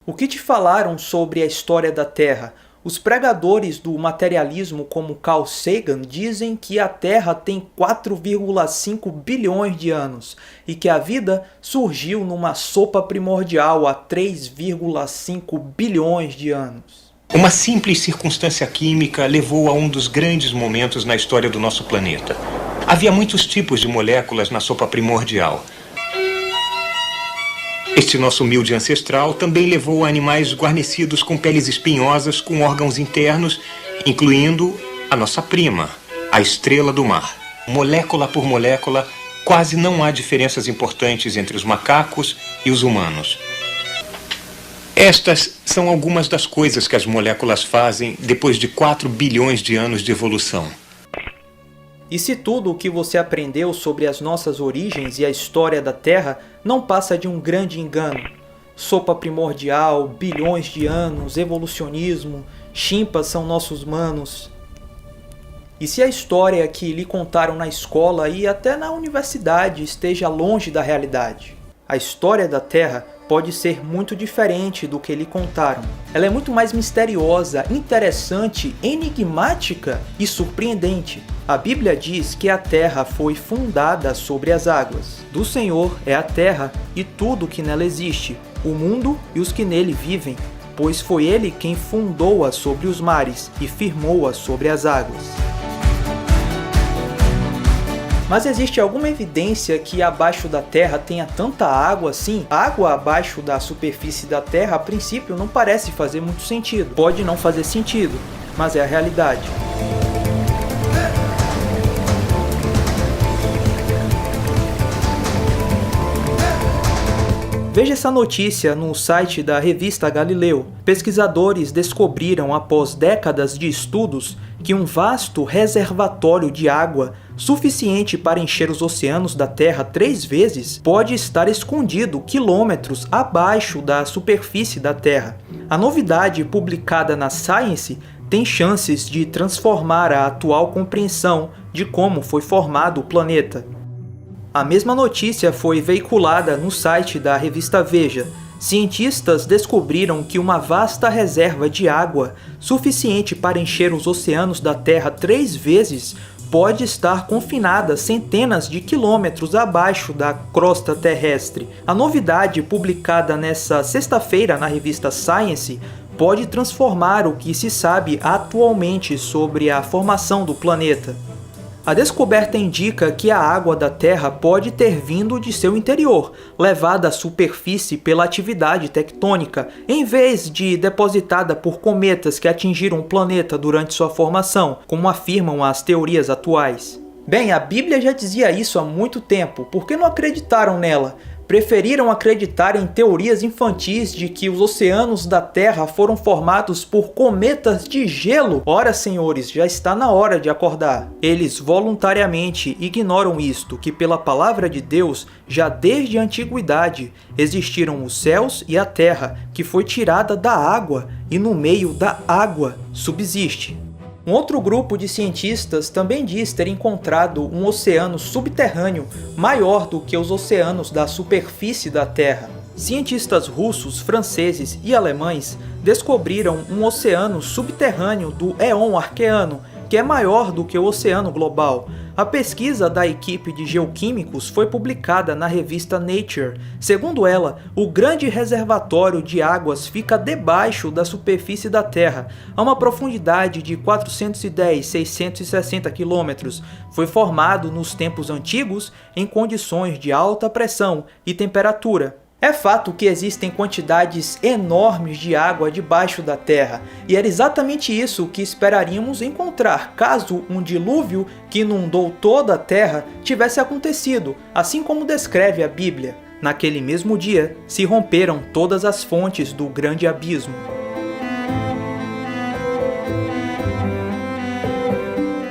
O que te falaram sobre a história da Terra? Os pregadores do materialismo como Carl Sagan dizem que a Terra tem 4,5 bilhões de anos e que a vida surgiu numa sopa primordial há 3,5 bilhões de anos. Uma simples circunstância química levou a um dos grandes momentos na história do nosso planeta. Havia muitos tipos de moléculas na sopa primordial. Este nosso humilde ancestral também levou a animais guarnecidos com peles espinhosas com órgãos internos, incluindo a nossa prima, a estrela do mar. Molécula por molécula, quase não há diferenças importantes entre os macacos e os humanos. Estas são algumas das coisas que as moléculas fazem depois de 4 bilhões de anos de evolução. E se tudo o que você aprendeu sobre as nossas origens e a história da Terra não passa de um grande engano? Sopa primordial, bilhões de anos, evolucionismo, chimpas são nossos manos. E se a história que lhe contaram na escola e até na universidade esteja longe da realidade? A história da Terra pode ser muito diferente do que lhe contaram. Ela é muito mais misteriosa, interessante, enigmática e surpreendente. A Bíblia diz que a Terra foi fundada sobre as águas. Do Senhor é a Terra e tudo que nela existe, o mundo e os que nele vivem, pois foi Ele quem fundou-a sobre os mares e firmou-a sobre as águas. Mas existe alguma evidência que abaixo da Terra tenha tanta água assim? Água abaixo da superfície da Terra, a princípio, não parece fazer muito sentido. Pode não fazer sentido, mas é a realidade. Veja essa notícia no site da revista Galileu. Pesquisadores descobriram, após décadas de estudos, que um vasto reservatório de água, suficiente para encher os oceanos da Terra 3 vezes, pode estar escondido quilômetros abaixo da superfície da Terra. A novidade publicada na Science tem chances de transformar a atual compreensão de como foi formado o planeta. A mesma notícia foi veiculada no site da revista Veja. Cientistas descobriram que uma vasta reserva de água, suficiente para encher os oceanos da Terra 3 vezes, pode estar confinada centenas de quilômetros abaixo da crosta terrestre. A novidade, publicada nesta sexta-feira na revista Science, pode transformar o que se sabe atualmente sobre a formação do planeta. A descoberta indica que a água da Terra pode ter vindo de seu interior, levada à superfície pela atividade tectônica, em vez de depositada por cometas que atingiram o planeta durante sua formação, como afirmam as teorias atuais. Bem, a Bíblia já dizia isso há muito tempo, por que não acreditaram nela? Preferiram acreditar em teorias infantis de que os oceanos da Terra foram formados por cometas de gelo? Ora, senhores, já está na hora de acordar. Eles voluntariamente ignoram isto, que pela palavra de Deus, já desde a antiguidade, existiram os céus e a terra, que foi tirada da água, e no meio da água subsiste. Um outro grupo de cientistas também diz ter encontrado um oceano subterrâneo maior do que os oceanos da superfície da Terra. Cientistas russos, franceses e alemães descobriram um oceano subterrâneo do éon arqueano, que é maior do que o oceano global. A pesquisa da equipe de geoquímicos foi publicada na revista Nature. Segundo ela, o grande reservatório de águas fica debaixo da superfície da Terra, a uma profundidade de 410-660 km. Foi formado nos tempos antigos em condições de alta pressão e temperatura. É fato que existem quantidades enormes de água debaixo da Terra, e era exatamente isso que esperaríamos encontrar caso um dilúvio que inundou toda a Terra tivesse acontecido, assim como descreve a Bíblia. Naquele mesmo dia, se romperam todas as fontes do grande abismo.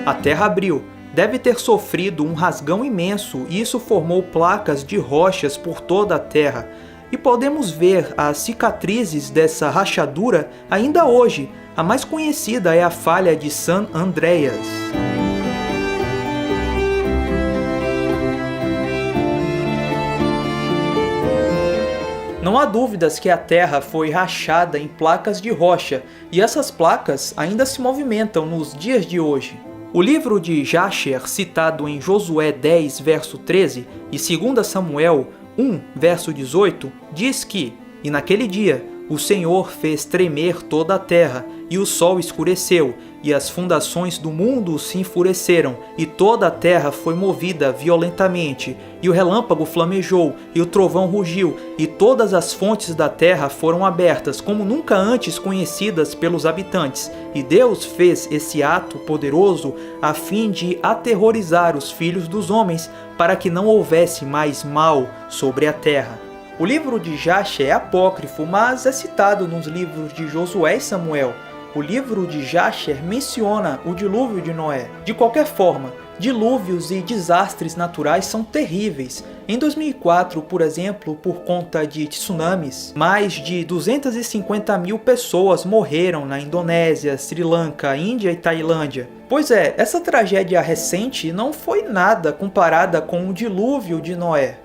A Terra abriu. Deve ter sofrido um rasgão imenso e isso formou placas de rochas por toda a Terra. E podemos ver as cicatrizes dessa rachadura ainda hoje. A mais conhecida é a falha de San Andreas. Não há dúvidas que a Terra foi rachada em placas de rocha, e essas placas ainda se movimentam nos dias de hoje. O livro de Jasher, citado em Josué 10, verso 13, e 2 Samuel 1, verso 18, diz que: "E naquele dia o Senhor fez tremer toda a terra, e o sol escureceu, e as fundações do mundo se enfureceram, e toda a terra foi movida violentamente, e o relâmpago flamejou, e o trovão rugiu, e todas as fontes da terra foram abertas, como nunca antes conhecidas pelos habitantes. E Deus fez esse ato poderoso a fim de aterrorizar os filhos dos homens, para que não houvesse mais mal sobre a terra." O livro de Jasher é apócrifo, mas é citado nos livros de Josué e Samuel. O livro de Jasher menciona o dilúvio de Noé. De qualquer forma, dilúvios e desastres naturais são terríveis. Em 2004, por exemplo, por conta de tsunamis, mais de 250 mil pessoas morreram na Indonésia, Sri Lanka, Índia e Tailândia. Pois é, essa tragédia recente não foi nada comparada com o dilúvio de Noé.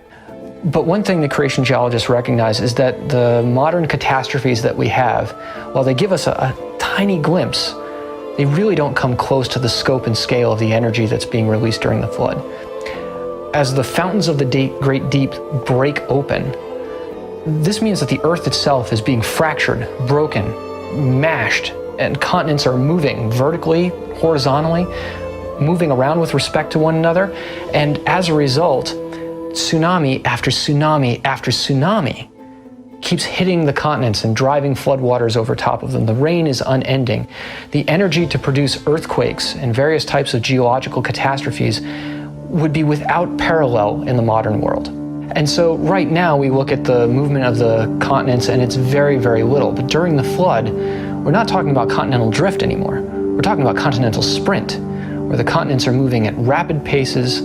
But one thing the creation geologists recognize is that the modern catastrophes that we have, while they give us a tiny glimpse, they really don't come close to the scope and scale of the energy that's being released during the flood. As the fountains of the great deep break open, this means that the earth itself is being fractured, broken, mashed, and continents are moving vertically, horizontally, moving around with respect to one another, and as a result, tsunami after tsunami after tsunami keeps hitting the continents and driving floodwaters over top of them. The rain is unending. The energy to produce earthquakes and various types of geological catastrophes would be without parallel in the modern world. And so right now we look at the movement of the continents and it's very, very little. But during the flood, we're not talking about continental drift anymore. We're talking about continental sprint, where the continents are moving at rapid paces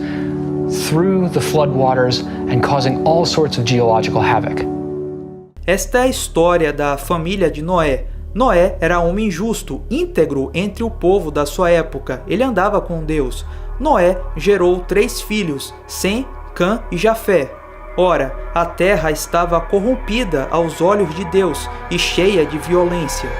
through the floodwaters and causing all sorts of geological havoc. Esta é a história da família de Noé. Noé era homem justo, íntegro entre o povo da sua época. Ele andava com Deus. Noé gerou 3 filhos, Sem, Cã e Jafé. Ora, a terra estava corrompida aos olhos de Deus e cheia de violência.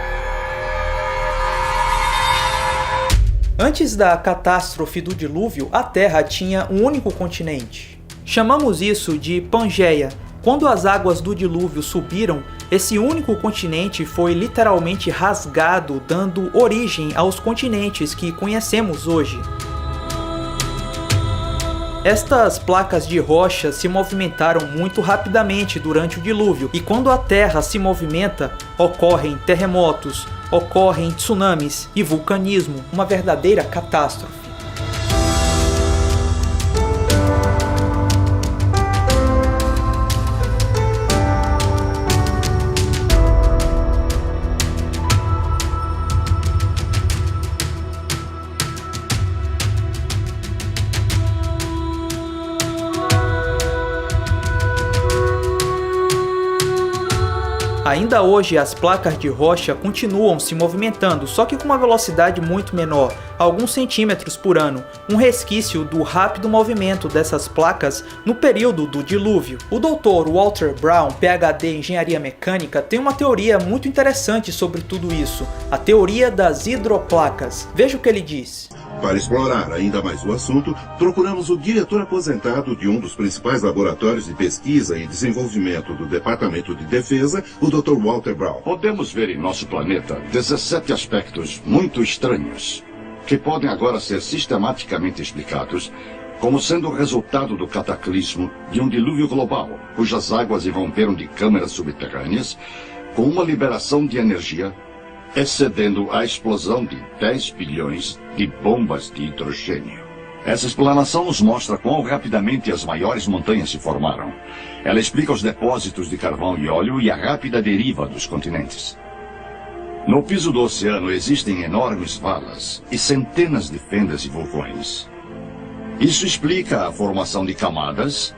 Antes da catástrofe do dilúvio, a Terra tinha um único continente. Chamamos isso de Pangeia. Quando as águas do dilúvio subiram, esse único continente foi literalmente rasgado, dando origem aos continentes que conhecemos hoje. Estas placas de rocha se movimentaram muito rapidamente durante o dilúvio, e quando a Terra se movimenta, ocorrem terremotos, ocorrem tsunamis e vulcanismo, uma verdadeira catástrofe. Ainda hoje as placas de rocha continuam se movimentando, só que com uma velocidade muito menor, alguns centímetros por ano, um resquício do rápido movimento dessas placas no período do dilúvio. O Dr. Walter Brown, PhD em Engenharia Mecânica, tem uma teoria muito interessante sobre tudo isso, a teoria das hidroplacas. Veja o que ele diz. Para explorar ainda mais o assunto, procuramos o diretor aposentado de um dos principais laboratórios de pesquisa e desenvolvimento do Departamento de Defesa, o Dr. Walter Brown. Podemos ver em nosso planeta 17 aspectos muito estranhos, que podem agora ser sistematicamente explicados como sendo o resultado do cataclismo de um dilúvio global, cujas águas irromperam de câmeras subterrâneas com uma liberação de energia excedendo a explosão de 10 bilhões de bombas de hidrogênio. Essa explanação nos mostra quão rapidamente as maiores montanhas se formaram. Ela explica os depósitos de carvão e óleo e a rápida deriva dos continentes. No piso do oceano existem enormes valas e centenas de fendas e vulcões. Isso explica a formação de camadas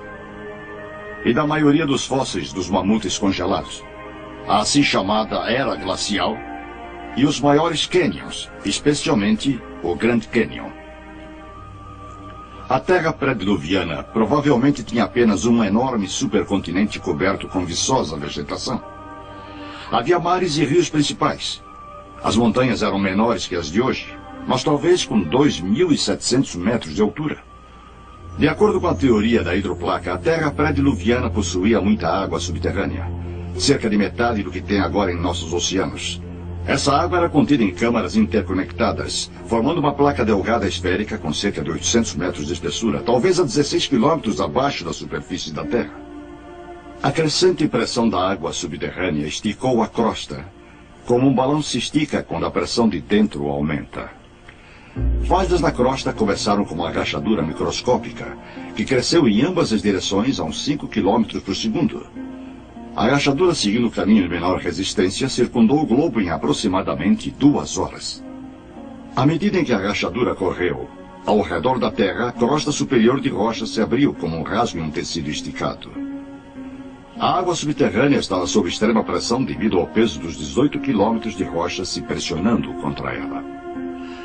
e da maioria dos fósseis dos mamutes congelados, a assim chamada era glacial, e os maiores cânions, especialmente o Grand Canyon. A Terra pré-diluviana provavelmente tinha apenas um enorme supercontinente coberto com viçosa vegetação. Havia mares e rios principais. As montanhas eram menores que as de hoje, mas talvez com 2.700 metros de altura. De acordo com a teoria da hidroplaca, a Terra pré-diluviana possuía muita água subterrânea, cerca de metade do que tem agora em nossos oceanos. Essa água era contida em câmaras interconectadas, formando uma placa delgada esférica com cerca de 800 metros de espessura, talvez a 16 quilômetros abaixo da superfície da Terra. A crescente pressão da água subterrânea esticou a crosta, como um balão se estica quando a pressão de dentro aumenta. Falhas na crosta começaram com uma rachadura microscópica, que cresceu em ambas as direções a uns 5 km por segundo. A rachadura, seguindo o caminho de menor resistência, circundou o globo em aproximadamente 2 horas. À medida em que a rachadura correu, ao redor da Terra, a crosta superior de rocha se abriu como um rasgo em um tecido esticado. A água subterrânea estava sob extrema pressão devido ao peso dos 18 quilômetros de rocha se pressionando contra ela.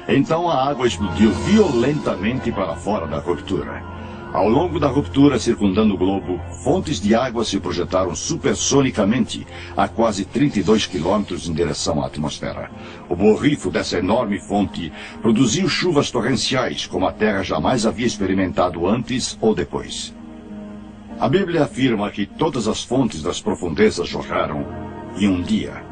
Então a água explodiu violentamente para fora da ruptura. Ao longo da ruptura circundando o globo, fontes de água se projetaram supersonicamente a quase 32 quilômetros em direção à atmosfera. O borrifo dessa enorme fonte produziu chuvas torrenciais como a Terra jamais havia experimentado antes ou depois. A Bíblia afirma que todas as fontes das profundezas jorraram em um dia.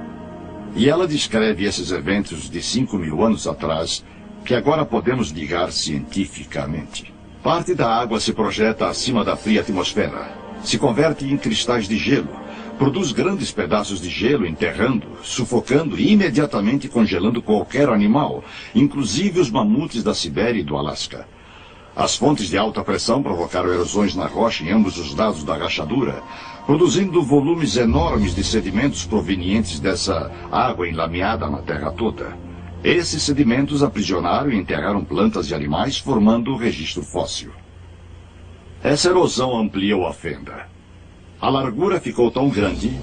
E ela descreve esses eventos de 5.000 anos atrás, que agora podemos ligar cientificamente. Parte da água se projeta acima da fria atmosfera, se converte em cristais de gelo, produz grandes pedaços de gelo enterrando, sufocando e imediatamente congelando qualquer animal, inclusive os mamutes da Sibéria e do Alasca. As fontes de alta pressão provocaram erosões na rocha em ambos os lados da rachadura, produzindo volumes enormes de sedimentos provenientes dessa água enlameada na terra toda. Esses sedimentos aprisionaram e enterraram plantas e animais, formando o registro fóssil. Essa erosão ampliou a fenda. A largura ficou tão grande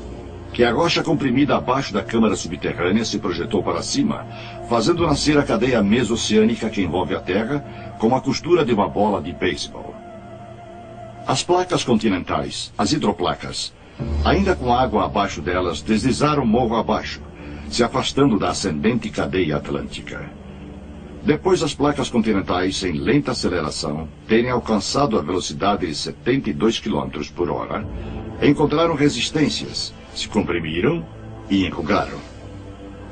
que a rocha comprimida abaixo da câmara subterrânea se projetou para cima, fazendo nascer a cadeia mesoceânica que envolve a Terra, como a costura de uma bola de beisebol. As placas continentais, as hidroplacas, ainda com água abaixo delas, deslizaram morro abaixo, se afastando da ascendente cadeia atlântica. Depois das placas continentais, em lenta aceleração, terem alcançado a velocidade de 72 km por hora, encontraram resistências, se comprimiram e enrugaram.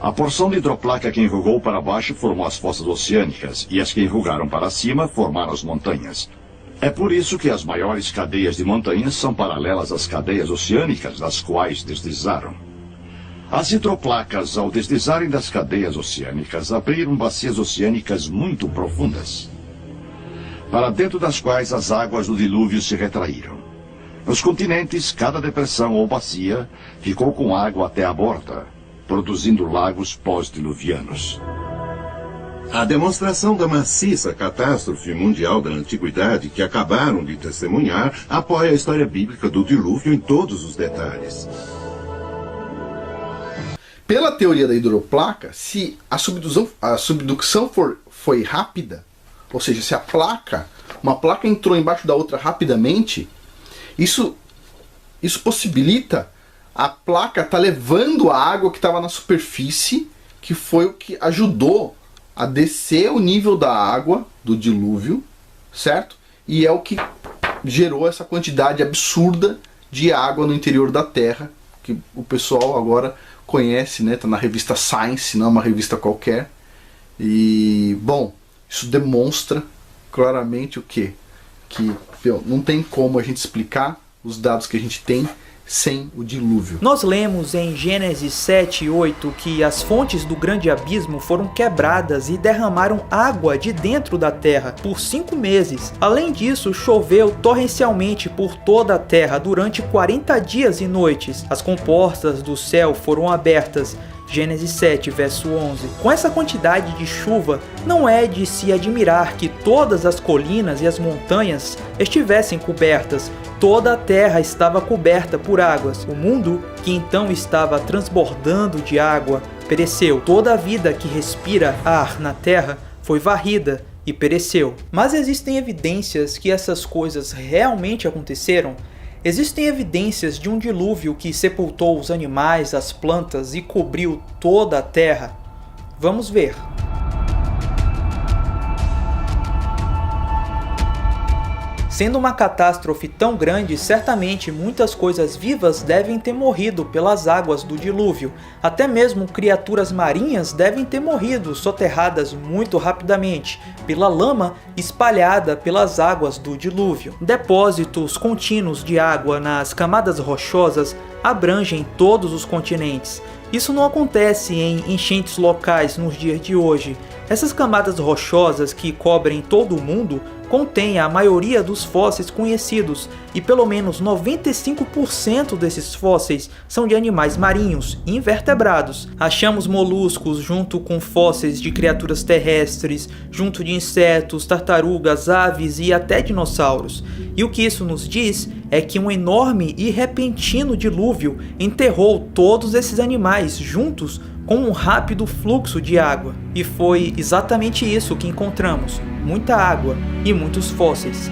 A porção de hidroplaca que enrugou para baixo formou as fossas oceânicas, e as que enrugaram para cima formaram as montanhas. É por isso que as maiores cadeias de montanhas são paralelas às cadeias oceânicas, das quais deslizaram. As hidroplacas, ao deslizarem das cadeias oceânicas, abriram bacias oceânicas muito profundas, para dentro das quais as águas do dilúvio se retraíram. Nos continentes, cada depressão ou bacia ficou com água até a borda, produzindo lagos pós-diluvianos. A demonstração da maciça catástrofe mundial da antiguidade que acabaram de testemunhar apoia a história bíblica do dilúvio em todos os detalhes. Pela teoria da hidroplaca, se a subducção foi rápida, ou seja, se uma placa entrou embaixo da outra rapidamente, isso possibilita a placa estar levando a água que estava na superfície, que foi o que ajudou a descer o nível da água do dilúvio, certo? E é o que gerou essa quantidade absurda de água no interior da Terra, que o pessoal agora conhece, né? Tá na revista Science, não é uma revista qualquer. E, bom, isso demonstra claramente o quê? Que não tem como a gente explicar os dados que a gente tem sem o dilúvio. Nós lemos em Gênesis 7 e 8 que as fontes do grande abismo foram quebradas e derramaram água de dentro da terra por 5 meses. Além disso, choveu torrencialmente por toda a terra durante 40 dias e noites. As comportas do céu foram abertas. Gênesis 7, verso 11. Com essa quantidade de chuva, não é de se admirar que todas as colinas e as montanhas estivessem cobertas. Toda a terra estava coberta por águas. O mundo, que então estava transbordando de água, pereceu. Toda a vida que respira ar na terra foi varrida e pereceu. Mas existem evidências que essas coisas realmente aconteceram? Existem evidências de um dilúvio que sepultou os animais, as plantas e cobriu toda a terra? Vamos ver. Sendo uma catástrofe tão grande, certamente muitas coisas vivas devem ter morrido pelas águas do dilúvio. Até mesmo criaturas marinhas devem ter morrido, soterradas muito rapidamente, pela lama espalhada pelas águas do dilúvio. Depósitos contínuos de água nas camadas rochosas abrangem todos os continentes. Isso não acontece em enchentes locais nos dias de hoje. Essas camadas rochosas que cobrem todo o mundo contém a maioria dos fósseis conhecidos e pelo menos 95% desses fósseis são de animais marinhos e invertebrados. Achamos moluscos junto com fósseis de criaturas terrestres, junto de insetos, tartarugas, aves e até dinossauros. E o que isso nos diz é que um enorme e repentino dilúvio enterrou todos esses animais juntos com um rápido fluxo de água. E foi exatamente isso que encontramos: muita água e muitos fósseis.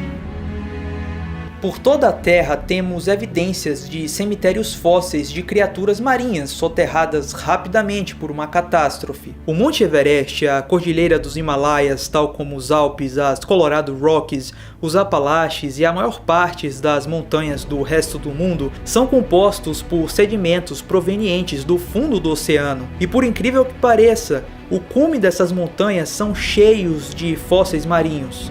Por toda a Terra temos evidências de cemitérios fósseis de criaturas marinhas soterradas rapidamente por uma catástrofe. O Monte Everest, a Cordilheira dos Himalaias, tal como os Alpes, as Colorado Rockies, os Apalaches e a maior parte das montanhas do resto do mundo são compostos por sedimentos provenientes do fundo do oceano. E por incrível que pareça, o cume dessas montanhas são cheios de fósseis marinhos.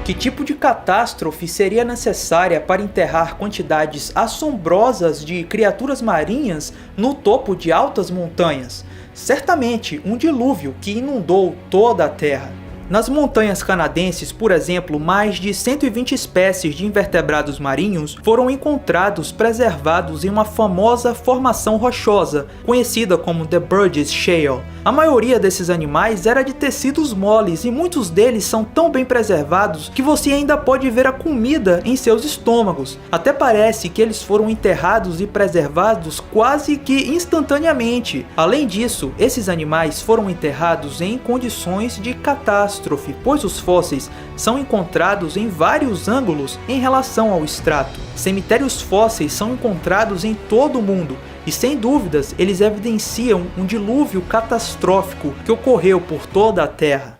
Que tipo de catástrofe seria necessária para enterrar quantidades assombrosas de criaturas marinhas no topo de altas montanhas? Certamente um dilúvio que inundou toda a Terra. Nas montanhas canadenses, por exemplo, mais de 120 espécies de invertebrados marinhos foram encontrados preservados em uma famosa formação rochosa, conhecida como The Burgess Shale. A maioria desses animais era de tecidos moles e muitos deles são tão bem preservados que você ainda pode ver a comida em seus estômagos. Até parece que eles foram enterrados e preservados quase que instantaneamente. Além disso, esses animais foram enterrados em condições de catástrofe, pois os fósseis são encontrados em vários ângulos em relação ao estrato. Cemitérios fósseis são encontrados em todo o mundo, e sem dúvidas eles evidenciam um dilúvio catastrófico que ocorreu por toda a Terra.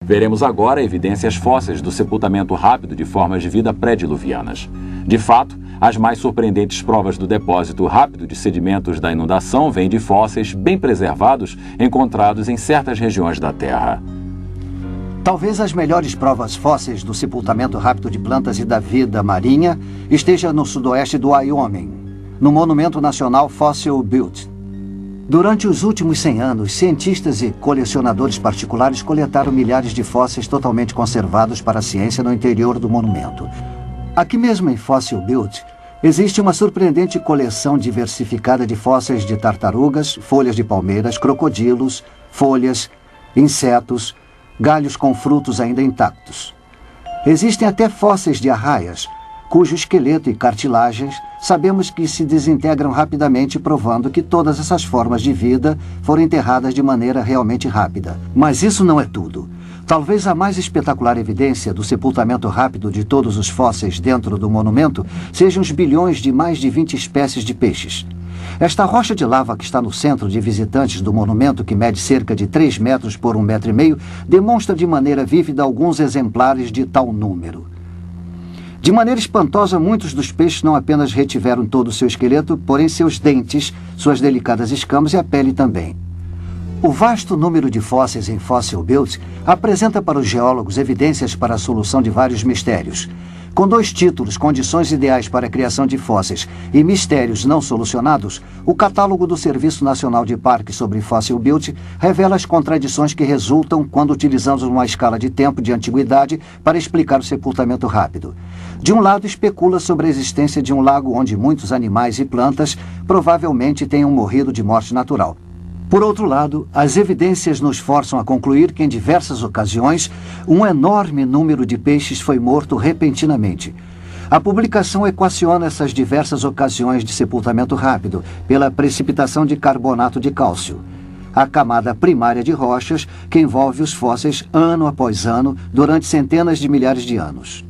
Veremos agora evidências fósseis do sepultamento rápido de formas de vida pré-diluvianas. De fato, as mais surpreendentes provas do depósito rápido de sedimentos da inundação vêm de fósseis bem preservados encontrados em certas regiões da Terra. Talvez as melhores provas fósseis do sepultamento rápido de plantas e da vida marinha esteja no sudoeste do Wyoming, no Monumento Nacional Fossil Butte. Durante os últimos 100 anos, cientistas e colecionadores particulares coletaram milhares de fósseis totalmente conservados para a ciência no interior do monumento. Aqui mesmo em Fossil Butte, existe uma surpreendente coleção diversificada de fósseis de tartarugas, folhas de palmeiras, crocodilos, folhas, insetos, galhos com frutos ainda intactos. Existem até fósseis de arraias, cujo esqueleto e cartilagens sabemos que se desintegram rapidamente, provando que todas essas formas de vida foram enterradas de maneira realmente rápida. Mas isso não é tudo. Talvez a mais espetacular evidência do sepultamento rápido de todos os fósseis dentro do monumento sejam os bilhões de mais de 20 espécies de peixes. Esta rocha de lava que está no centro de visitantes do monumento, que mede cerca de 3 metros por 1,5 metros, demonstra de maneira vívida alguns exemplares de tal número. De maneira espantosa, muitos dos peixes não apenas retiveram todo o seu esqueleto, porém seus dentes, suas delicadas escamas e a pele também. O vasto número de fósseis em Fossil Butte apresenta para os geólogos evidências para a solução de vários mistérios. Com 2 títulos, Condições Ideais para a Criação de Fósseis e Mistérios Não Solucionados, o catálogo do Serviço Nacional de Parques sobre Fossil Butte revela as contradições que resultam quando utilizamos uma escala de tempo de antiguidade para explicar o sepultamento rápido. De um lado, especula sobre a existência de um lago onde muitos animais e plantas provavelmente tenham morrido de morte natural. Por outro lado, as evidências nos forçam a concluir que em diversas ocasiões, um enorme número de peixes foi morto repentinamente. A publicação equaciona essas diversas ocasiões de sepultamento rápido pela precipitação de carbonato de cálcio. a camada primária de rochas que envolve os fósseis ano após ano durante centenas de milhares de anos.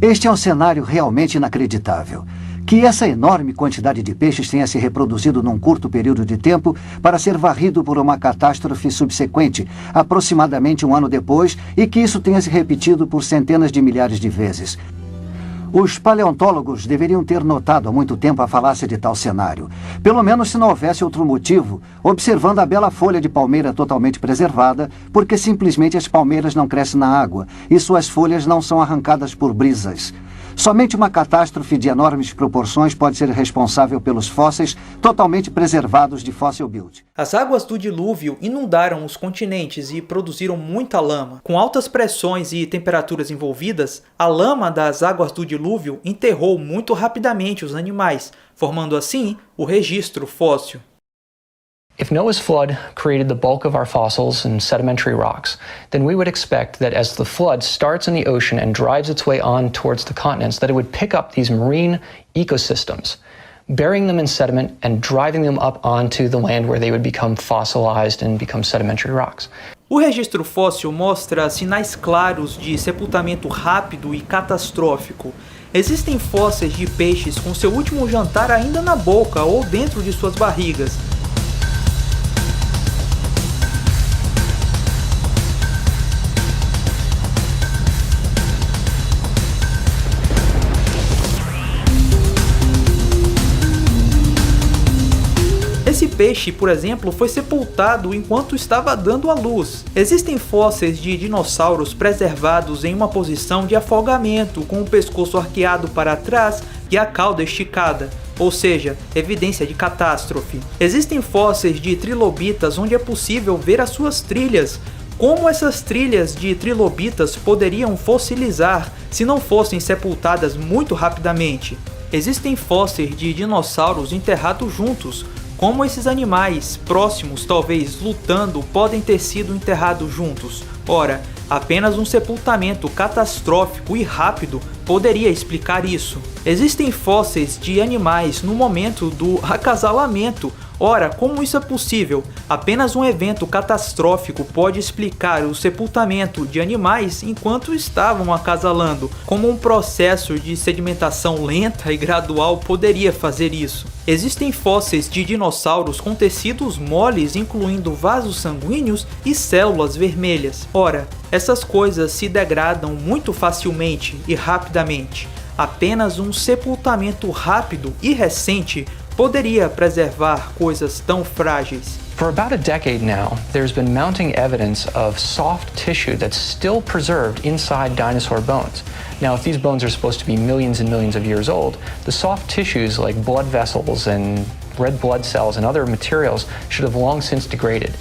Este é um cenário realmente inacreditável. Que essa enorme quantidade de peixes tenha se reproduzido num curto período de tempo para ser varrido por uma catástrofe subsequente, aproximadamente um ano depois, e que isso tenha se repetido por centenas de milhares de vezes. Os paleontólogos deveriam ter notado há muito tempo a falácia de tal cenário. Pelo menos se não houvesse outro motivo, observando a bela folha de palmeira totalmente preservada, porque simplesmente as palmeiras não crescem na água e suas folhas não são arrancadas por brisas. Somente uma catástrofe de enormes proporções pode ser responsável pelos fósseis totalmente preservados de Fossil Butte. As águas do dilúvio inundaram os continentes e produziram muita lama. Com altas pressões e temperaturas envolvidas, a lama das águas do dilúvio enterrou muito rapidamente os animais, formando assim o registro fóssil. If Noah's flood created the bulk of our fossils and sedimentary rocks, then we would expect that as the flood starts in the ocean and drives its way on towards the continents, that it would pick up these marine ecosystems, burying them in sediment and driving them up onto the land where they would become fossilized and become sedimentary rocks. O registro fóssil mostra sinais claros de sepultamento rápido e catastrófico. Existem fósseis de peixes com seu último jantar ainda na boca ou dentro de suas barrigas. Esse peixe, por exemplo, foi sepultado enquanto estava dando à luz. Existem fósseis de dinossauros preservados em uma posição de afogamento, com o pescoço arqueado para trás e a cauda esticada, ou seja, evidência de catástrofe. Existem fósseis de trilobitas onde é possível ver as suas trilhas. Como essas trilhas de trilobitas poderiam fossilizar se não fossem sepultadas muito rapidamente? Existem fósseis de dinossauros enterrados juntos. Como esses animais próximos, talvez lutando, podem ter sido enterrados juntos? Ora, apenas um sepultamento catastrófico e rápido poderia explicar isso. Existem fósseis de animais no momento do acasalamento. Ora, como isso é possível? Apenas um evento catastrófico pode explicar o sepultamento de animais enquanto estavam acasalando. Como um processo de sedimentação lenta e gradual poderia fazer isso? Existem fósseis de dinossauros com tecidos moles, incluindo vasos sanguíneos e células vermelhas. Ora, essas coisas se degradam muito facilmente e rapidamente. Apenas um sepultamento rápido e recente poderia preservar coisas tão frágeis. For about a decade now, there's been mounting evidence of soft tissue that's still preserved inside dinosaur bones. Now, if these bones are supposed to be millions and millions of years old, the soft tissues like blood vessels and red blood cells and other materials should have long since degraded.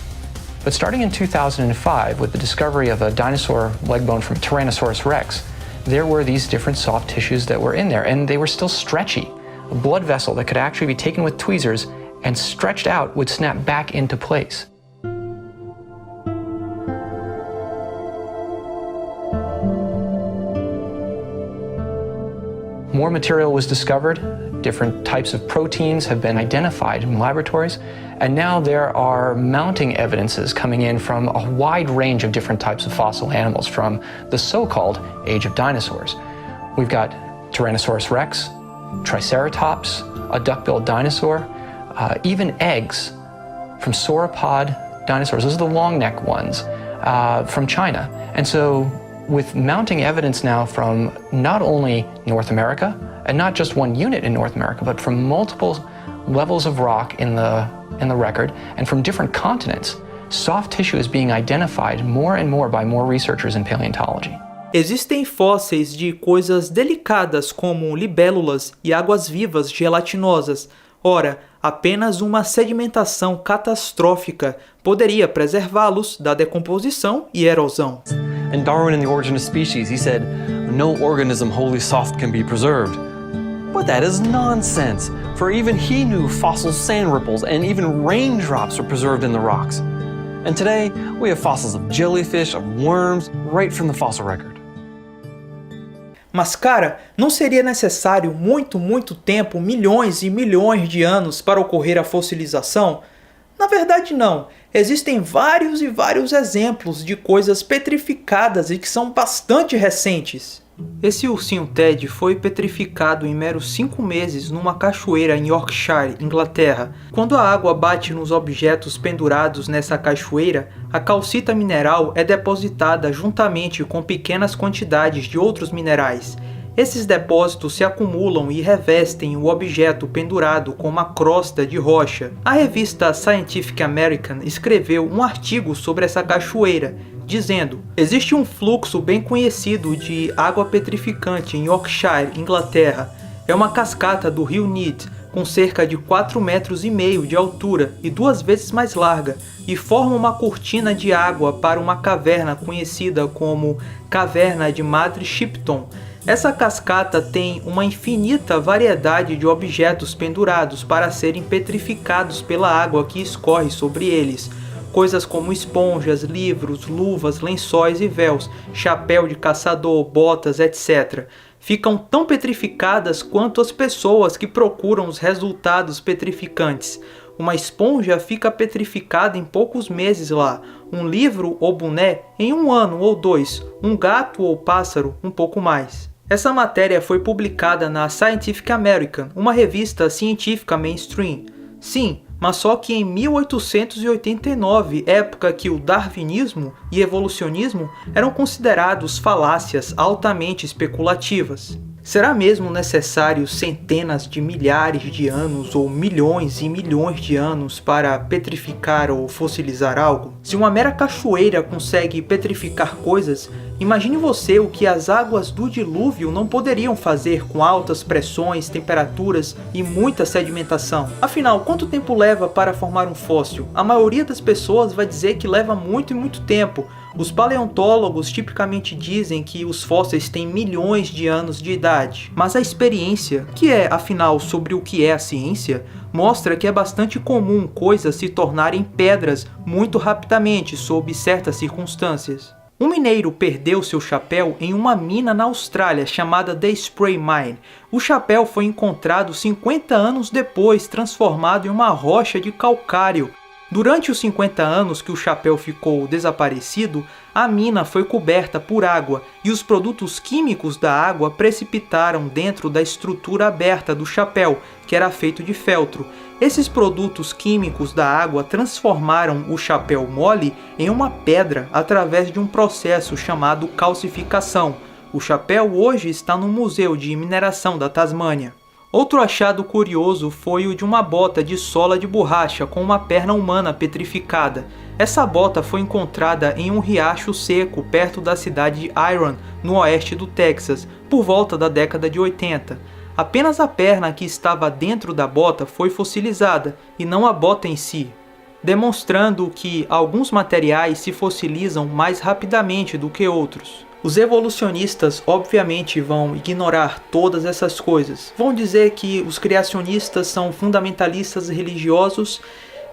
But starting in 2005, with the discovery of a dinosaur leg bone from Tyrannosaurus rex, there were these different soft tissues that were in there, and they were still stretchy. A blood vessel that could actually be taken with tweezers and stretched out would snap back into place. More material was discovered, different types of proteins have been identified in laboratories, and now there are mounting evidences coming in from a wide range of different types of fossil animals from the so-called Age of Dinosaurs. We've got Tyrannosaurus rex, Triceratops, a duck-billed dinosaur, even eggs from sauropod dinosaurs. Those are the long-neck ones from China. And so with mounting evidence now from not only North America, and not just one unit in North America, but from multiple levels of rock in the record, and from different continents, soft tissue is being identified more and more by more researchers in paleontology. Existem fósseis de coisas delicadas como libélulas e águas-vivas gelatinosas. Ora, apenas uma sedimentação catastrófica poderia preservá-los da decomposição e erosão. In Darwin in The Origin of Species, he said, "No organism wholly soft can be preserved." But that is nonsense, for even he knew fossil sand ripples and even raindrops were preserved in the rocks. And today, we have fossils of jellyfish, of worms, right from the fossil record. Mas cara, não seria necessário muito tempo, milhões e milhões de anos para ocorrer a fossilização? Na verdade não, existem vários e vários exemplos de coisas petrificadas e que são bastante recentes. Esse ursinho Ted foi petrificado em meros 5 meses numa cachoeira em Yorkshire, Inglaterra. Quando a água bate nos objetos pendurados nessa cachoeira, a calcita mineral é depositada juntamente com pequenas quantidades de outros minerais. Esses depósitos se acumulam e revestem o objeto pendurado com uma crosta de rocha. A revista Scientific American escreveu um artigo sobre essa cachoeira, dizendo: existe um fluxo bem conhecido de água petrificante em Yorkshire, Inglaterra. É uma cascata do rio Nid, com cerca de 4,5 metros de altura e 2 vezes mais larga, e forma uma cortina de água para uma caverna conhecida como Caverna de Madre Shipton. Essa cascata tem uma infinita variedade de objetos pendurados para serem petrificados pela água que escorre sobre eles. Coisas como esponjas, livros, luvas, lençóis e véus, chapéu de caçador, botas, etc. Ficam tão petrificadas quanto as pessoas que procuram os resultados petrificantes. Uma esponja fica petrificada em poucos meses lá, um livro ou boné em 1 ano ou 2, um gato ou pássaro um pouco mais. Essa matéria foi publicada na Scientific American, uma revista científica mainstream. Sim, mas só que em 1889, época que o darwinismo e evolucionismo eram considerados falácias altamente especulativas. Será mesmo necessário centenas de milhares de anos ou milhões e milhões de anos para petrificar ou fossilizar algo? Se uma mera cachoeira consegue petrificar coisas, imagine você o que as águas do dilúvio não poderiam fazer com altas pressões, temperaturas e muita sedimentação. Afinal, quanto tempo leva para formar um fóssil? A maioria das pessoas vai dizer que leva muito e muito tempo. Os paleontólogos tipicamente dizem que os fósseis têm milhões de anos de idade. Mas a experiência, que é afinal sobre o que é a ciência, mostra que é bastante comum coisas se tornarem pedras muito rapidamente sob certas circunstâncias. Um mineiro perdeu seu chapéu em uma mina na Austrália chamada The Spray Mine. O chapéu foi encontrado 50 anos depois, transformado em uma rocha de calcário. Durante os 50 anos que o chapéu ficou desaparecido, a mina foi coberta por água e os produtos químicos da água precipitaram dentro da estrutura aberta do chapéu, que era feito de feltro. Esses produtos químicos da água transformaram o chapéu mole em uma pedra através de um processo chamado calcificação. O chapéu hoje está no Museu de Mineração da Tasmânia. Outro achado curioso foi o de uma bota de sola de borracha com uma perna humana petrificada. Essa bota foi encontrada em um riacho seco perto da cidade de Iron, no oeste do Texas, por volta da década de 80. Apenas a perna que estava dentro da bota foi fossilizada, e não a bota em si, demonstrando que alguns materiais se fossilizam mais rapidamente do que outros. Os evolucionistas obviamente vão ignorar todas essas coisas. Vão dizer que os criacionistas são fundamentalistas religiosos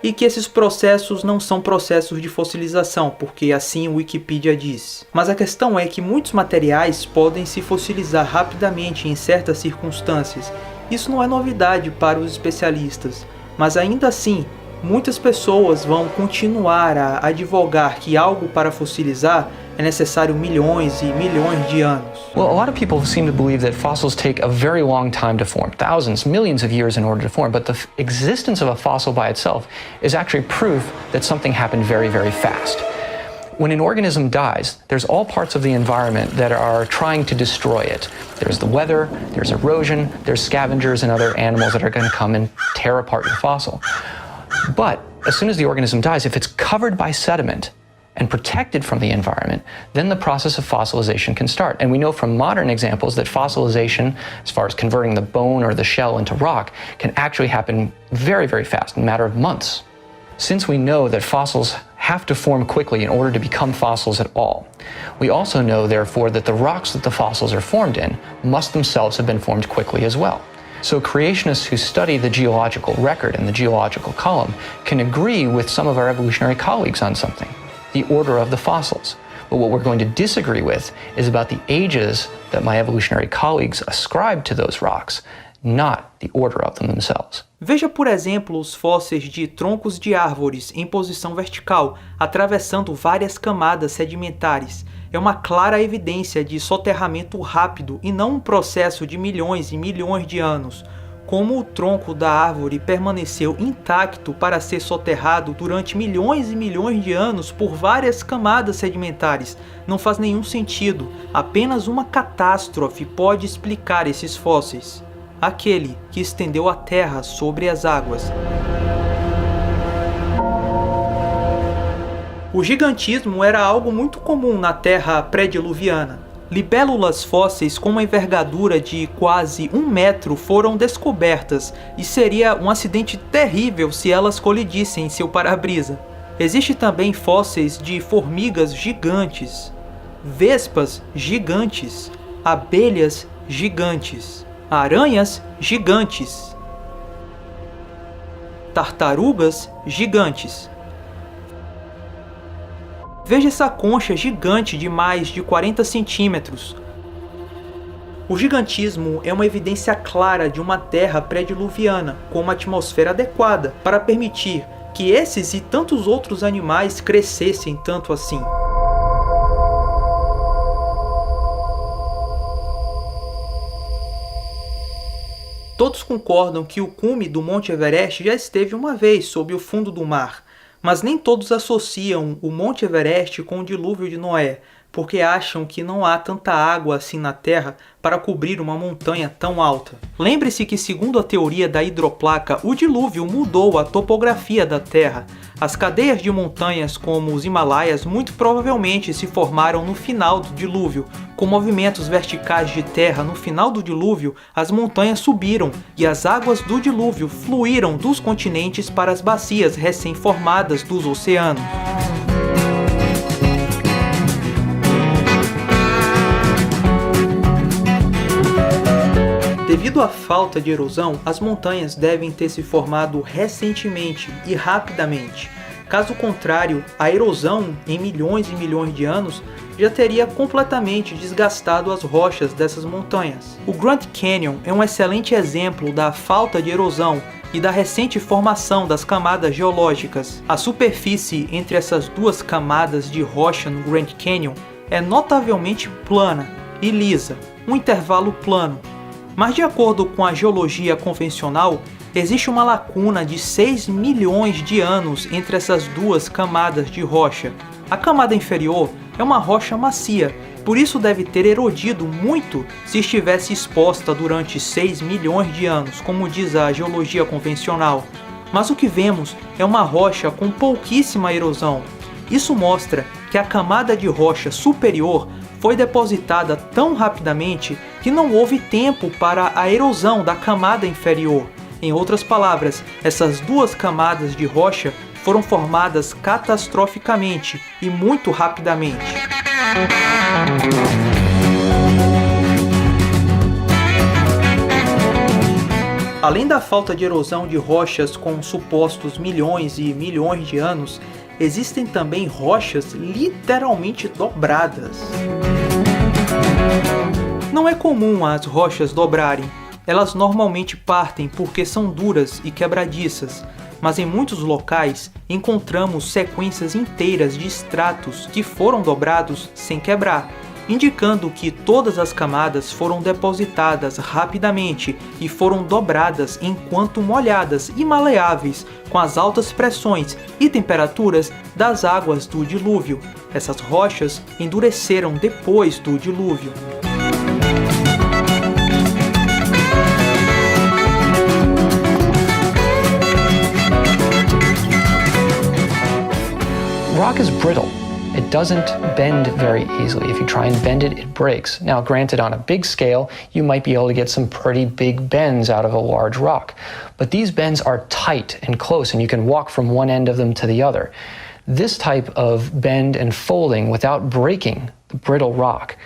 e que esses processos não são processos de fossilização, porque assim o Wikipedia diz. Mas a questão é que muitos materiais podem se fossilizar rapidamente em certas circunstâncias. Isso não é novidade para os especialistas, mas ainda assim, muitas pessoas vão continuar a advogar que algo para fossilizar é necessário milhões e milhões de anos. Well, a lot of people seem to believe that fossils take a very long time to form, thousands, millions of years in order to form, but the existence of a fossil by itself is actually proof that something happened very, very fast. When an organism dies, there's all parts of the environment that are trying to destroy it. There's the weather, there's erosion, there's scavengers and other animals that are going to come and tear apart your fossil. But as soon as the organism dies, if it's covered by sediment and protected from the environment, then the process of fossilization can start. And we know from modern examples that fossilization, as far as converting the bone or the shell into rock, can actually happen very, very fast, in a matter of months. Since we know that fossils have to form quickly in order to become fossils at all, we also know, therefore, that the rocks that the fossils are formed in must themselves have been formed quickly as well. So creationists who study the geological record and the geological column can agree with some of our evolutionary colleagues on something, the order of the fossils. But what we're going to disagree with is about the ages that my evolutionary colleagues ascribe to those rocks, not the order of them themselves. Veja, por exemplo, os fósseis de troncos de árvores em posição vertical, atravessando várias camadas sedimentares. É uma clara evidência de soterramento rápido e não um processo de milhões e milhões de anos. Como o tronco da árvore permaneceu intacto para ser soterrado durante milhões e milhões de anos por várias camadas sedimentares, não faz nenhum sentido. Apenas uma catástrofe pode explicar esses fósseis. Aquele que estendeu a terra sobre as águas. O gigantismo era algo muito comum na Terra pré-diluviana. Libélulas fósseis com uma envergadura de quase 1 metro foram descobertas e seria um acidente terrível se elas colidissem em seu para-brisa. Existem também fósseis de formigas gigantes, vespas gigantes, abelhas gigantes, aranhas gigantes, tartarugas gigantes. Veja essa concha gigante de mais de 40 centímetros. O gigantismo é uma evidência clara de uma Terra pré-diluviana com uma atmosfera adequada para permitir que esses e tantos outros animais crescessem tanto assim. Todos concordam que o cume do Monte Everest já esteve uma vez sob o fundo do mar. Mas nem todos associam o Monte Everest com o dilúvio de Noé, porque acham que não há tanta água assim na Terra para cobrir uma montanha tão alta. Lembre-se que, segundo a teoria da hidroplaca, o dilúvio mudou a topografia da Terra. As cadeias de montanhas como os Himalaias muito provavelmente se formaram no final do dilúvio. Com movimentos verticais de terra no final do dilúvio, as montanhas subiram e as águas do dilúvio fluíram dos continentes para as bacias recém-formadas dos oceanos. Devido à falta de erosão, as montanhas devem ter se formado recentemente e rapidamente. Caso contrário, a erosão, em milhões e milhões de anos, já teria completamente desgastado as rochas dessas montanhas. O Grand Canyon é um excelente exemplo da falta de erosão e da recente formação das camadas geológicas. A superfície entre essas duas camadas de rocha no Grand Canyon é notavelmente plana e lisa, um intervalo plano. Mas de acordo com a geologia convencional, existe uma lacuna de 6 milhões de anos entre essas duas camadas de rocha. A camada inferior é uma rocha macia, por isso deve ter erodido muito se estivesse exposta durante 6 milhões de anos, como diz a geologia convencional. Mas o que vemos é uma rocha com pouquíssima erosão. Isso mostra que a camada de rocha superior foi depositada tão rapidamente que não houve tempo para a erosão da camada inferior. Em outras palavras, essas duas camadas de rocha foram formadas catastroficamente e muito rapidamente. Além da falta de erosão de rochas com supostos milhões e milhões de anos, existem também rochas literalmente dobradas. Não é comum as rochas dobrarem. Elas normalmente partem porque são duras e quebradiças, mas em muitos locais encontramos sequências inteiras de estratos que foram dobrados sem quebrar, indicando que todas as camadas foram depositadas rapidamente e foram dobradas enquanto molhadas e maleáveis com as altas pressões e temperaturas das águas do dilúvio. Essas rochas endureceram depois do dilúvio. Rock is brittle. It doesn't bend very easily. If you try and bend it, it breaks. Now, granted, on a big scale, you might be able to get some pretty big bends out of a large rock. But these bends are tight and close, and you can walk from one end of them to the other. This type of bend and folding without breaking the brittle rock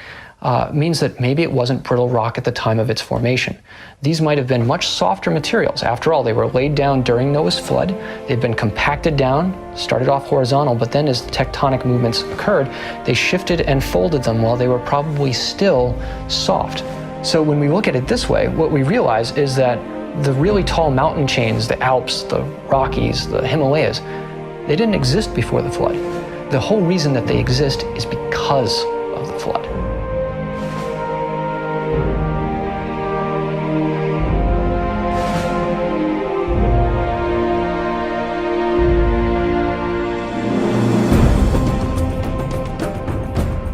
means that maybe it wasn't brittle rock at the time of its formation. These might have been much softer materials. After all, they were laid down during Noah's flood. They'd been compacted down, started off horizontal, but then as tectonic movements occurred, they shifted and folded them while they were probably still soft. So when we look at it this way, what we realize is that the really tall mountain chains, the Alps, the Rockies, the Himalayas, they didn't exist before the flood. The whole reason that they exist is because of the flood.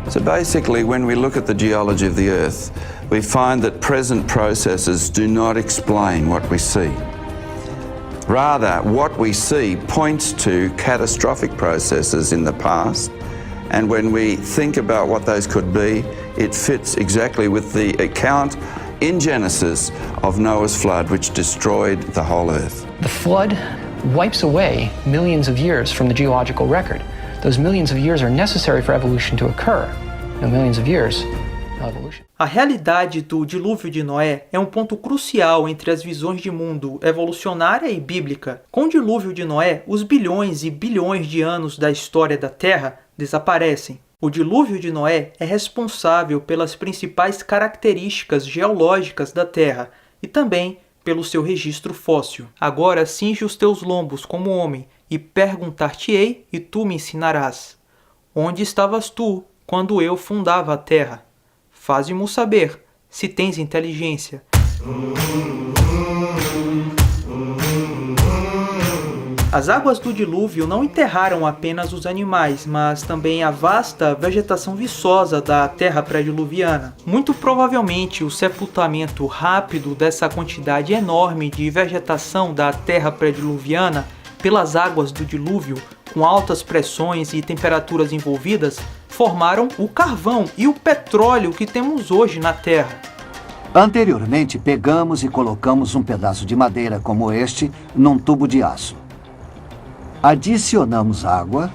So basically, when we look at the geology of the Earth, we find that present processes do not explain what we see. Rather, what we see points to catastrophic processes in the past, and when we think about what those could be, it fits exactly with the account in Genesis of Noah's flood, which destroyed the whole Earth. The flood wipes away millions of years from the geological record. Those millions of years are necessary for evolution to occur. No millions of years, no evolution. A realidade do dilúvio de Noé é um ponto crucial entre as visões de mundo evolucionária e bíblica. Com o dilúvio de Noé, os bilhões e bilhões de anos da história da Terra desaparecem. O dilúvio de Noé é responsável pelas principais características geológicas da Terra e também pelo seu registro fóssil. Agora cinge os teus lombos como homem e perguntar-te-ei e tu me ensinarás. Onde estavas tu quando eu fundava a terra? Faze-mo saber, se tens inteligência. As águas do dilúvio não enterraram apenas os animais, mas também a vasta vegetação viçosa da terra pré-diluviana. Muito provavelmente o sepultamento rápido dessa quantidade enorme de vegetação da terra pré-diluviana pelas águas do dilúvio, com altas pressões e temperaturas envolvidas, formaram o carvão e o petróleo que temos hoje na Terra. Anteriormente, pegamos e colocamos um pedaço de madeira como este num tubo de aço. Adicionamos água.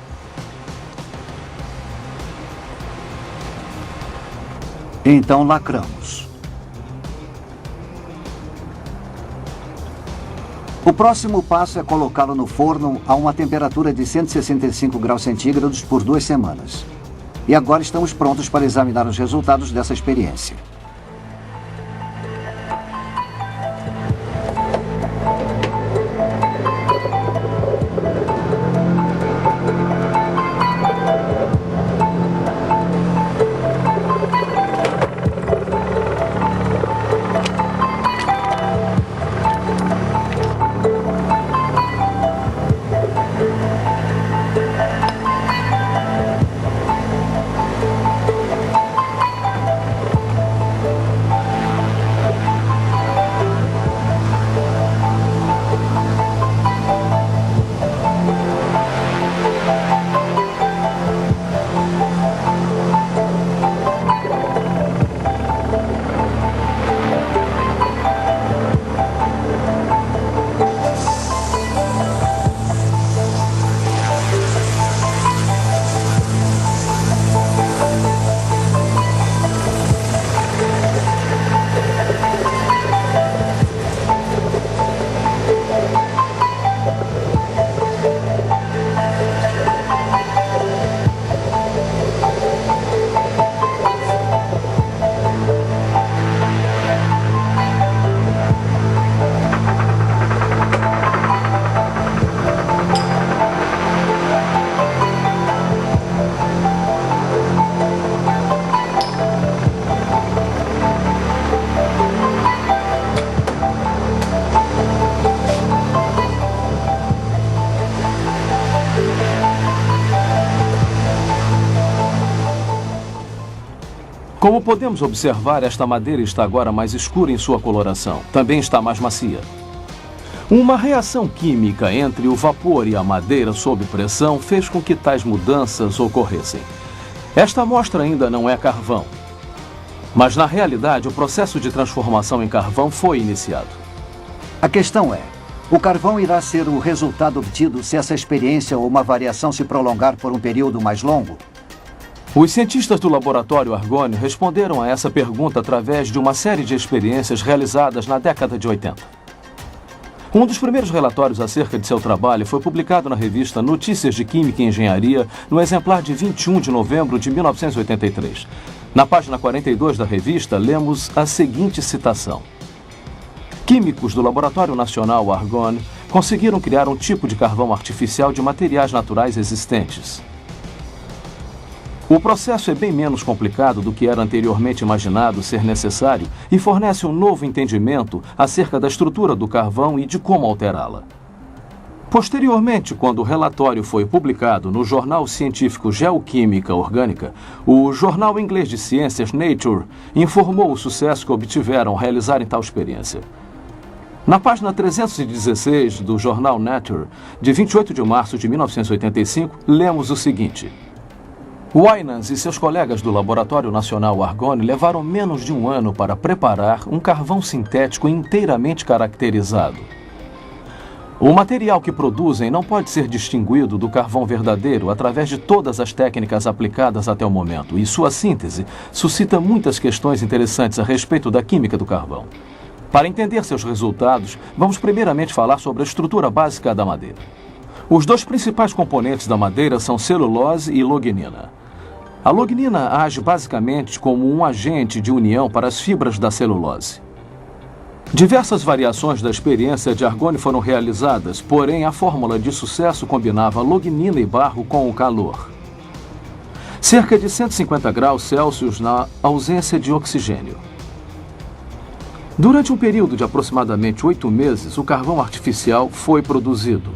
Então lacramos. O próximo passo é colocá-lo no forno a uma temperatura de 165 graus centígrados por 2 semanas. E agora estamos prontos para examinar os resultados dessa experiência. Como podemos observar, esta madeira está agora mais escura em sua coloração. Também está mais macia. Uma reação química entre o vapor e a madeira sob pressão fez com que tais mudanças ocorressem. Esta amostra ainda não é carvão. Mas, na realidade, o processo de transformação em carvão foi iniciado. A questão é, o carvão irá ser o resultado obtido se essa experiência ou uma variação se prolongar por um período mais longo? Os cientistas do laboratório Argonne responderam a essa pergunta através de uma série de experiências realizadas na década de 80. Um dos primeiros relatórios acerca de seu trabalho foi publicado na revista Notícias de Química e Engenharia, no exemplar de 21 de novembro de 1983. Na página 42 da revista, lemos a seguinte citação: químicos do Laboratório Nacional Argonne conseguiram criar um tipo de carvão artificial de materiais naturais existentes. O processo é bem menos complicado do que era anteriormente imaginado ser necessário e fornece um novo entendimento acerca da estrutura do carvão e de como alterá-la. Posteriormente, quando o relatório foi publicado no jornal científico Geoquímica Orgânica, o jornal inglês de ciências Nature informou o sucesso que obtiveram ao realizarem tal experiência. Na página 316 do jornal Nature, de 28 de março de 1985, lemos o seguinte: Winans e seus colegas do Laboratório Nacional Argonne levaram menos de um ano para preparar um carvão sintético inteiramente caracterizado. O material que produzem não pode ser distinguido do carvão verdadeiro através de todas as técnicas aplicadas até o momento, e sua síntese suscita muitas questões interessantes a respeito da química do carvão. Para entender seus resultados, vamos primeiramente falar sobre a estrutura básica da madeira. Os dois principais componentes da madeira são celulose e lognina. A lognina age basicamente como um agente de união para as fibras da celulose. Diversas variações da experiência de Argonne foram realizadas, porém a fórmula de sucesso combinava lognina e barro com o calor. Cerca de 150 graus Celsius na ausência de oxigênio. Durante um período de aproximadamente 8 meses, o carvão artificial foi produzido.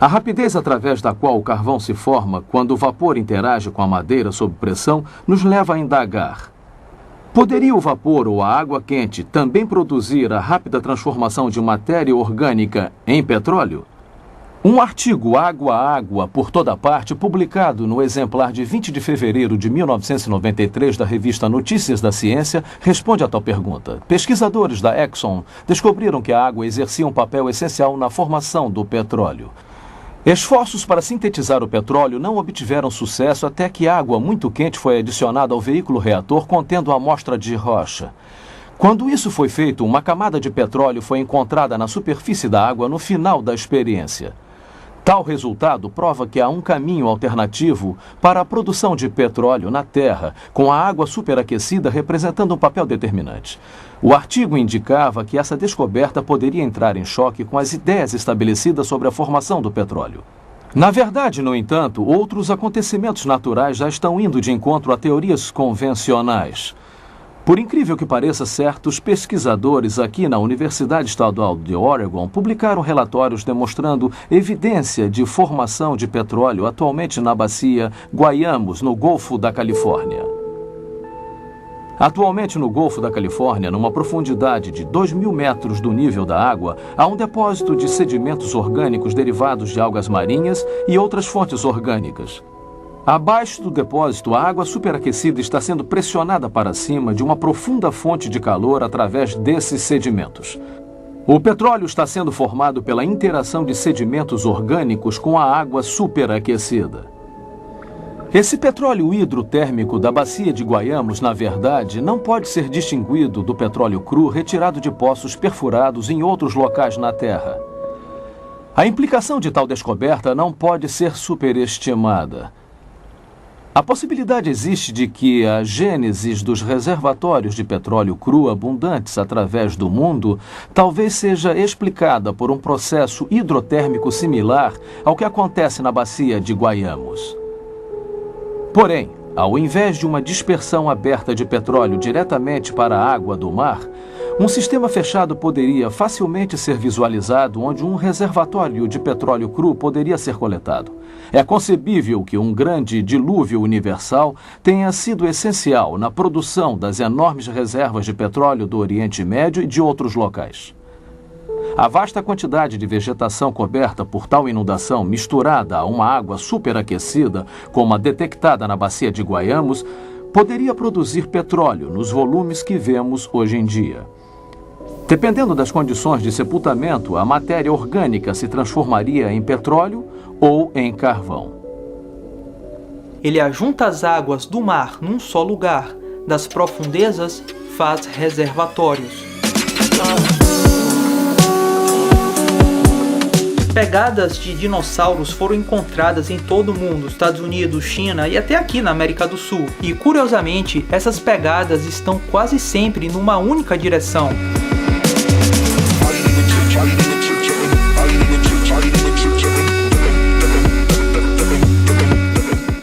A rapidez através da qual o carvão se forma quando o vapor interage com a madeira sob pressão nos leva a indagar: poderia o vapor ou a água quente também produzir a rápida transformação de matéria orgânica em petróleo? Um artigo Água a Água por toda parte, publicado no exemplar de 20 de fevereiro de 1993 da revista Notícias da Ciência, responde a tal pergunta. Pesquisadores da Exxon descobriram que a água exercia um papel essencial na formação do petróleo. Esforços para sintetizar o petróleo não obtiveram sucesso até que água muito quente foi adicionada ao veículo reator contendo a amostra de rocha. Quando isso foi feito, uma camada de petróleo foi encontrada na superfície da água no final da experiência. Tal resultado prova que há um caminho alternativo para a produção de petróleo na Terra, com a água superaquecida representando um papel determinante. O artigo indicava que essa descoberta poderia entrar em choque com as ideias estabelecidas sobre a formação do petróleo. Na verdade, no entanto, outros acontecimentos naturais já estão indo de encontro a teorias convencionais. Por incrível que pareça, certos pesquisadores aqui na Universidade Estadual de Oregon publicaram relatórios demonstrando evidência de formação de petróleo atualmente na bacia Guayamos, no Golfo da Califórnia. Atualmente no Golfo da Califórnia, numa profundidade de 2.000 metros do nível da água, há um depósito de sedimentos orgânicos derivados de algas marinhas e outras fontes orgânicas. Abaixo do depósito, a água superaquecida está sendo pressionada para cima de uma profunda fonte de calor através desses sedimentos. O petróleo está sendo formado pela interação de sedimentos orgânicos com a água superaquecida. Esse petróleo hidrotérmico da bacia de Guayamos, na verdade, não pode ser distinguido do petróleo cru retirado de poços perfurados em outros locais na Terra. A implicação de tal descoberta não pode ser superestimada. A possibilidade existe de que a gênese dos reservatórios de petróleo cru abundantes através do mundo talvez seja explicada por um processo hidrotérmico similar ao que acontece na bacia de Guayamos. Porém, ao invés de uma dispersão aberta de petróleo diretamente para a água do mar, um sistema fechado poderia facilmente ser visualizado onde um reservatório de petróleo cru poderia ser coletado. É concebível que um grande dilúvio universal tenha sido essencial na produção das enormes reservas de petróleo do Oriente Médio e de outros locais. A vasta quantidade de vegetação coberta por tal inundação, misturada a uma água superaquecida, como a detectada na bacia de Guayamos, poderia produzir petróleo nos volumes que vemos hoje em dia. Dependendo das condições de sepultamento, a matéria orgânica se transformaria em petróleo ou em carvão. Ele ajunta as águas do mar num só lugar, das profundezas faz reservatórios. Pegadas de dinossauros foram encontradas em todo o mundo, Estados Unidos, China e até aqui na América do Sul. E curiosamente, essas pegadas estão quase sempre numa única direção.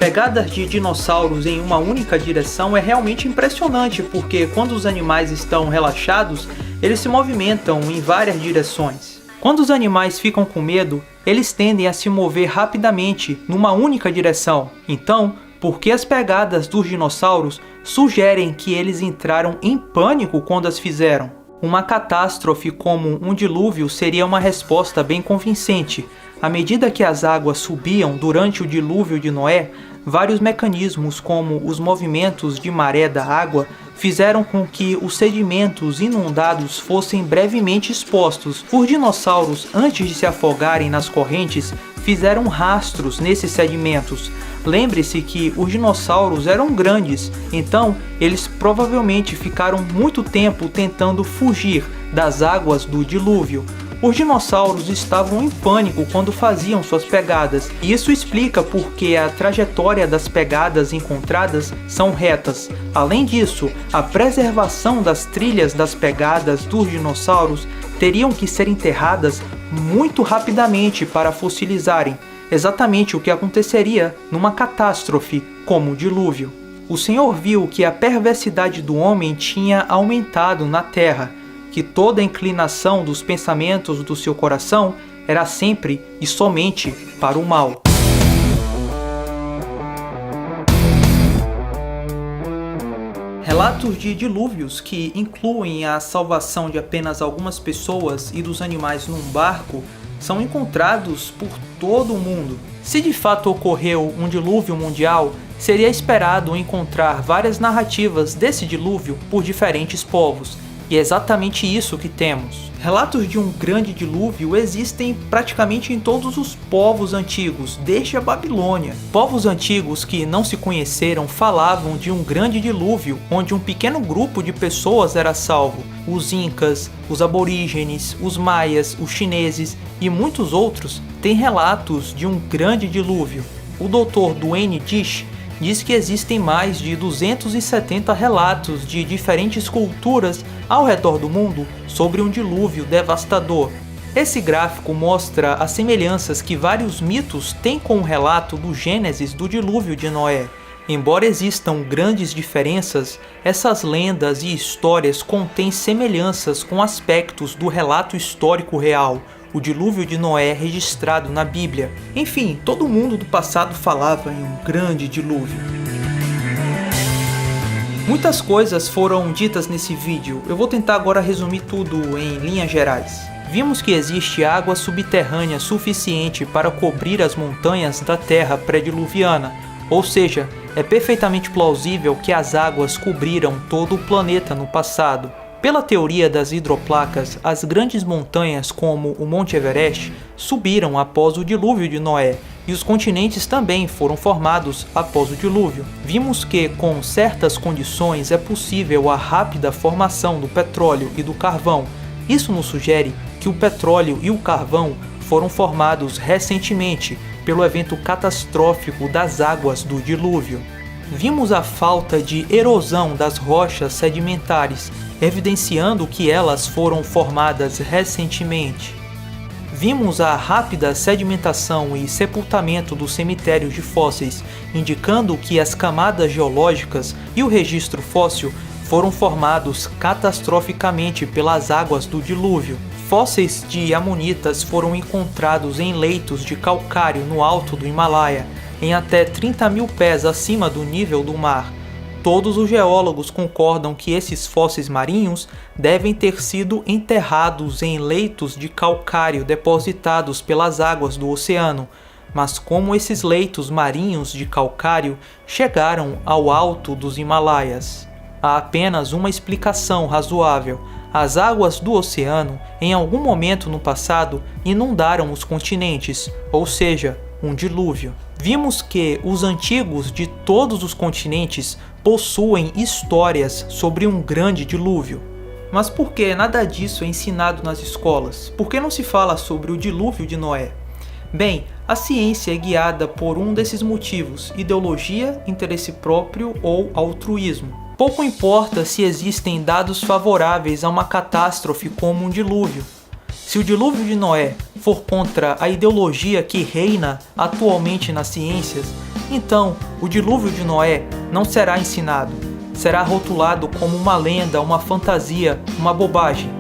Pegadas de dinossauros em uma única direção é realmente impressionante, porque quando os animais estão relaxados, eles se movimentam em várias direções. Quando os animais ficam com medo, eles tendem a se mover rapidamente numa única direção. Então, por que as pegadas dos dinossauros sugerem que eles entraram em pânico quando as fizeram? Uma catástrofe como um dilúvio seria uma resposta bem convincente. À medida que as águas subiam durante o dilúvio de Noé, vários mecanismos como os movimentos de maré da água fizeram com que os sedimentos inundados fossem brevemente expostos. Os dinossauros, antes de se afogarem nas correntes, fizeram rastros nesses sedimentos. Lembre-se que os dinossauros eram grandes, então eles provavelmente ficaram muito tempo tentando fugir das águas do dilúvio. Os dinossauros estavam em pânico quando faziam suas pegadas, e isso explica porque a trajetória das pegadas encontradas são retas. Além disso, a preservação das trilhas das pegadas dos dinossauros teriam que ser enterradas muito rapidamente para fossilizarem, exatamente o que aconteceria numa catástrofe como o dilúvio. O Senhor viu que a perversidade do homem tinha aumentado na terra, que toda a inclinação dos pensamentos do seu coração era sempre e somente para o mal. Relatos de dilúvios que incluem a salvação de apenas algumas pessoas e dos animais num barco são encontrados por todo o mundo. Se de fato ocorreu um dilúvio mundial, seria esperado encontrar várias narrativas desse dilúvio por diferentes povos. E é exatamente isso que temos. Relatos de um grande dilúvio existem praticamente em todos os povos antigos, desde a Babilônia. Povos antigos que não se conheceram falavam de um grande dilúvio, onde um pequeno grupo de pessoas era salvo. Os incas, os aborígenes, os maias, os chineses e muitos outros têm relatos de um grande dilúvio. O Dr. Duane Dish diz que existem mais de 270 relatos de diferentes culturas ao redor do mundo sobre um dilúvio devastador. Esse gráfico mostra as semelhanças que vários mitos têm com o relato do Gênesis do dilúvio de Noé. Embora existam grandes diferenças, essas lendas e histórias contêm semelhanças com aspectos do relato histórico real, o dilúvio de Noé registrado na Bíblia. Enfim, todo mundo do passado falava em um grande dilúvio. Muitas coisas foram ditas nesse vídeo, eu vou tentar agora resumir tudo em linhas gerais. Vimos que existe água subterrânea suficiente para cobrir as montanhas da Terra pré-diluviana, ou seja, é perfeitamente plausível que as águas cobriram todo o planeta no passado. Pela teoria das hidroplacas, as grandes montanhas como o Monte Everest subiram após o dilúvio de Noé, e os continentes também foram formados após o dilúvio. Vimos que, com certas condições, é possível a rápida formação do petróleo e do carvão. Isso nos sugere que o petróleo e o carvão foram formados recentemente pelo evento catastrófico das águas do dilúvio. Vimos a falta de erosão das rochas sedimentares, evidenciando que elas foram formadas recentemente. Vimos a rápida sedimentação e sepultamento dos cemitérios de fósseis, indicando que as camadas geológicas e o registro fóssil foram formados catastroficamente pelas águas do dilúvio. Fósseis de amonitas foram encontrados em leitos de calcário no alto do Himalaia, em até 30 mil pés acima do nível do mar. Todos os geólogos concordam que esses fósseis marinhos devem ter sido enterrados em leitos de calcário depositados pelas águas do oceano, mas como esses leitos marinhos de calcário chegaram ao alto dos Himalaias? Há apenas uma explicação razoável: as águas do oceano, em algum momento no passado, inundaram os continentes, ou seja, um dilúvio. Vimos que os antigos de todos os continentes possuem histórias sobre um grande dilúvio. Mas por que nada disso é ensinado nas escolas? Por que não se fala sobre o dilúvio de Noé? Bem, a ciência é guiada por um desses motivos: ideologia, interesse próprio ou altruísmo. Pouco importa se existem dados favoráveis a uma catástrofe como um dilúvio. Se o dilúvio de Noé for contra a ideologia que reina atualmente nas ciências, então o dilúvio de Noé não será ensinado, será rotulado como uma lenda, uma fantasia, uma bobagem.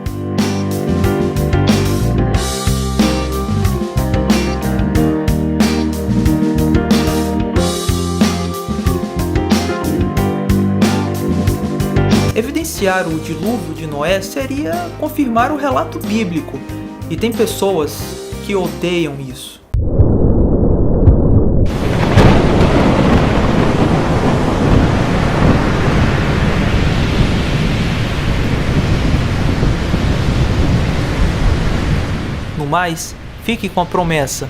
Evidenciar o dilúvio de Noé seria confirmar o relato bíblico, e tem pessoas que odeiam isso. No mais, fique com a promessa.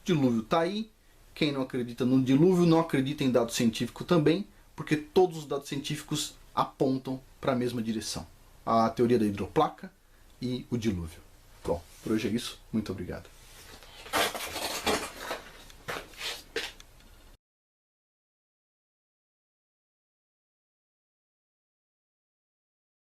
Dilúvio tá aí. Quem não acredita no dilúvio não acredita em dado científico também, porque todos os dados científicos apontam para a mesma direção: a teoria da hidroplaca e o dilúvio. Bom, por hoje é isso. Muito obrigado.